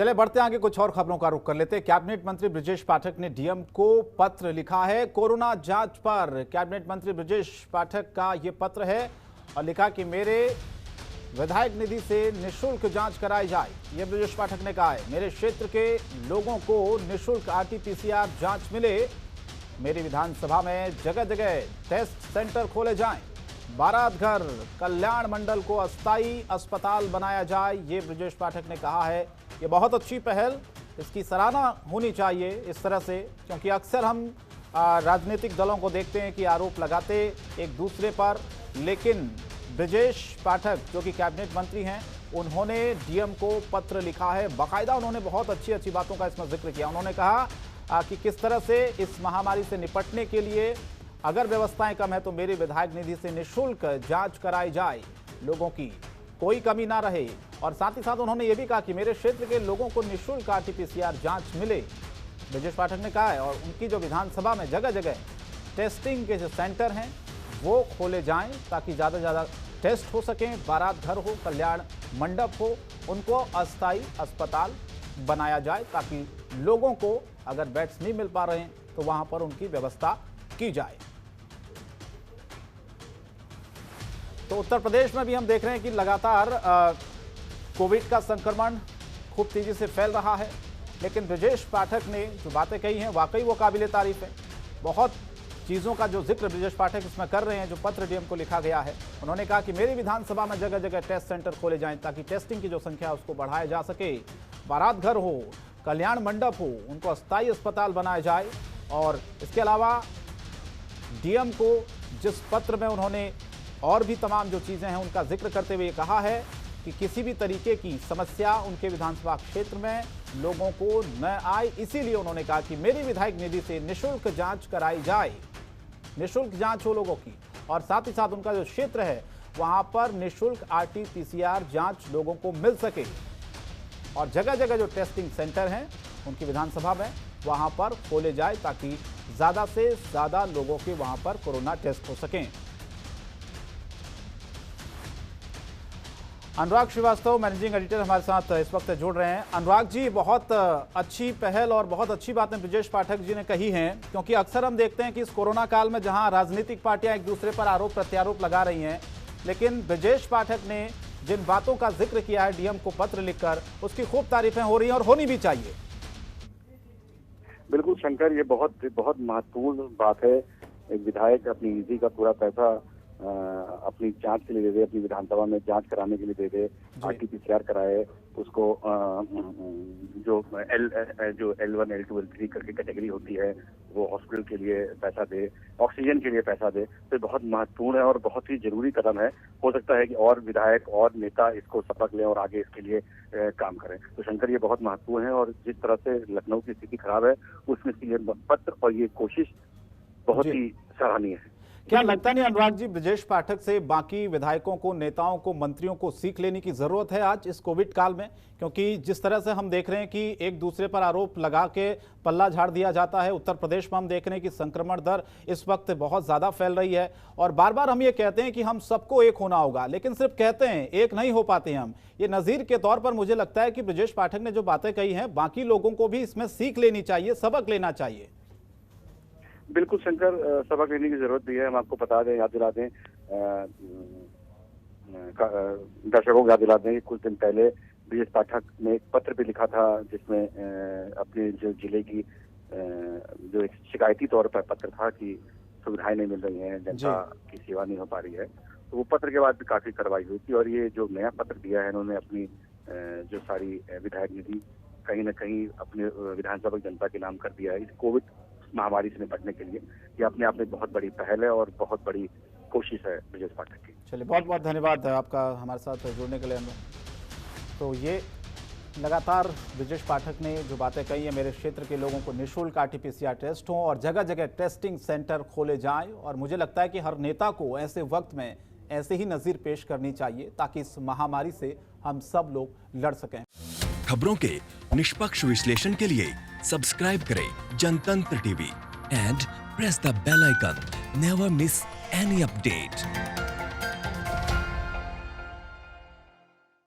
चले बढ़ते आगे, कुछ और खबरों का रुख कर लेते हैं। कैबिनेट मंत्री ब्रजेश पाठक ने डीएम को पत्र लिखा है कोरोना जांच पर। कैबिनेट मंत्री ब्रजेश पाठक का ये पत्र है और लिखा कि मेरे विधायक निधि से निःशुल्क जांच कराई जाए। ये ब्रजेश पाठक ने कहा है, मेरे क्षेत्र के लोगों को निःशुल्क आरटीपीसीआर जांच मिले। मेरी विधानसभा में जगह जगह टेस्ट सेंटर खोले जाएं। बारात घर कल्याण मंडल को अस्थायी अस्पताल बनाया जाए। ये ब्रजेश पाठक ने कहा है। ये बहुत अच्छी पहल, इसकी सराहना होनी चाहिए इस तरह से, क्योंकि अक्सर हम राजनीतिक दलों को देखते हैं कि आरोप लगाते एक दूसरे पर, लेकिन ब्रजेश पाठक जो कि कैबिनेट मंत्री हैं, उन्होंने डीएम को पत्र लिखा है। बाकायदा उन्होंने बहुत अच्छी अच्छी बातों का इसमें जिक्र किया। उन्होंने कहा कि किस तरह से इस महामारी से निपटने के लिए अगर व्यवस्थाएं कम है तो मेरी विधायक निधि से निःशुल्क जांच कराई जाए, लोगों की कोई कमी ना रहे। और साथ ही साथ उन्होंने ये भी कहा कि मेरे क्षेत्र के लोगों को निःशुल्क आरटीपीसीआर जांच मिले। ब्रजेश पाठक ने कहा है, और उनकी जो विधानसभा में जगह जगह टेस्टिंग के जो सेंटर हैं वो खोले जाएं ताकि ज़्यादा से ज़्यादा टेस्ट हो सकें। बारात घर हो, कल्याण मंडप हो, उनको अस्थायी अस्पताल बनाया जाए ताकि लोगों को अगर बेड्स नहीं मिल पा रहे हैं तो वहाँ पर उनकी व्यवस्था की जाए। तो उत्तर प्रदेश में भी हम देख रहे हैं कि लगातार कोविड का संक्रमण खूब तेजी से फैल रहा है, लेकिन ब्रजेश पाठक ने जो बातें कही हैं वाकई वो काबिले तारीफ है। बहुत चीज़ों का जो जिक्र ब्रजेश पाठक इसमें कर रहे हैं, जो पत्र डीएम को लिखा गया है। उन्होंने कहा कि मेरी विधानसभा में जगह जगह टेस्ट सेंटर खोले जाएं ताकि टेस्टिंग की जो संख्या है उसको बढ़ाया जा सके। बारात घर हो, कल्याण मंडप हो, उनको अस्थायी अस्पताल बनाया जाए। और इसके अलावा डीएम को जिस पत्र में उन्होंने और भी तमाम जो चीज़ें हैं उनका जिक्र करते हुए कहा है कि किसी भी तरीके की समस्या उनके विधानसभा क्षेत्र में लोगों को न आए, इसीलिए उन्होंने कहा कि मेरी विधायक निधि से निःशुल्क जांच कराई जाए, निःशुल्क जांच हो लोगों की। और साथ ही साथ उनका जो क्षेत्र है वहां पर निःशुल्क आरटीपीसीआर जांच लोगों को मिल सके। और जगह जगह जो टेस्टिंग सेंटर हैं उनकी विधानसभा में वहां पर खोले जाए ताकि ज़्यादा से ज़्यादा लोगों के वहां पर कोरोना टेस्ट हो सकें। अनुराग श्रीवास्तव, मैनेजिंग एडिटर, हमारे साथ इस वक्त जुड़ रहे हैं। अनुराग जी, बहुत अच्छी पहल और बहुत अच्छी बातें ब्रजेश पाठक जी ने कही हैं, क्योंकि अक्सर हम देखते हैं कि इस कोरोना काल में जहां राजनीतिक पार्टियां एक दूसरे पर आरोप प्रत्यारोप लगा रही हैं, लेकिन ब्रजेश पाठक ने जिन बातों का जिक्र किया है डीएम को पत्र लिखकर, उसकी खूब तारीफें हो रही हैं और होनी भी चाहिए। बिल्कुल शंकर, ये बहुत महत्वपूर्ण बात है। एक विधायक अपनी निधि का पूरा पैसा अपनी जांच के लिए दे दे, अपनी विधानसभा में जांच कराने के लिए दे दे, आरटीपीसीआर कराए, उसको जो L1, L2, L3 करके कैटेगरी होती है वो हॉस्पिटल के लिए पैसा दे, ऑक्सीजन के लिए पैसा दे, तो बहुत महत्वपूर्ण है और बहुत ही जरूरी कदम है। हो सकता है कि और विधायक और नेता इसको सबक लें और आगे इसके लिए काम करें। तो शंकर, ये बहुत महत्वपूर्ण है और जिस तरह से लखनऊ की स्थिति खराब है उसमें ये पत्र और ये कोशिश बहुत ही सराहनीय है। क्या लगता नहीं अनुराग जी, ब्रजेश पाठक से बाकी विधायकों को, नेताओं को, मंत्रियों को सीख लेने की जरूरत है आज इस कोविड काल में? क्योंकि जिस तरह से हम देख रहे हैं कि एक दूसरे पर आरोप लगा के पल्ला झाड़ दिया जाता है। उत्तर प्रदेश में हम देख रहे हैं कि संक्रमण दर इस वक्त बहुत ज्यादा फैल रही है और बार बार हम ये कहते हैं कि हम सबको एक होना होगा, लेकिन सिर्फ कहते हैं, एक नहीं हो पाते हम। ये नजीर के तौर पर मुझे लगता है कि ब्रजेश पाठक ने जो बातें कही हैं बाकी लोगों को भी इसमें सीख लेनी चाहिए, सबक लेना चाहिए। बिल्कुल शंकर, सबक लेने की जरूरत भी है। हम आपको बता दें, याद दिला दें, दर्शकों को याद दिला दें कि कुछ दिन पहले ब्रजेश पाठक ने एक पत्र भी लिखा था जिसमें अपने जो जिले की जो एक शिकायती तौर पर पत्र था कि सुविधाएं नहीं मिल रही हैं, जनता की सेवा नहीं हो पा रही है, तो वो पत्र के बाद भी काफी कार्रवाई हुई थी। और ये जो नया पत्र दिया है इन्होंने, अपनी जो सारी विधायक निधि कहीं ना कहीं अपने विधानसभा जनता के नाम कर दिया है इस कोविड महामारी से निपटने के लिए। ये अपने आप में बहुत बड़ी पहल है और बहुत बड़ी कोशिश है ब्रजेश पाठक की। चलिए, बहुत बहुत धन्यवाद आपका हमारे साथ जुड़ने के लिए। तो ये लगातार ब्रजेश पाठक ने जो बातें कही है, मेरे क्षेत्र के लोगों को निःशुल्क आरटीपीसीआर टेस्ट हो और जगह जगह टेस्टिंग सेंटर खोले जाएं। और मुझे लगता है कि हर नेता को ऐसे वक्त में ऐसे ही नजीर पेश करनी चाहिए ताकि इस महामारी से हम सब लोग लड़ सकें। खबरों के निष्पक्ष विश्लेषण के लिए सब्सक्राइब करें Jantantra TV and press the bell icon. Never miss any update.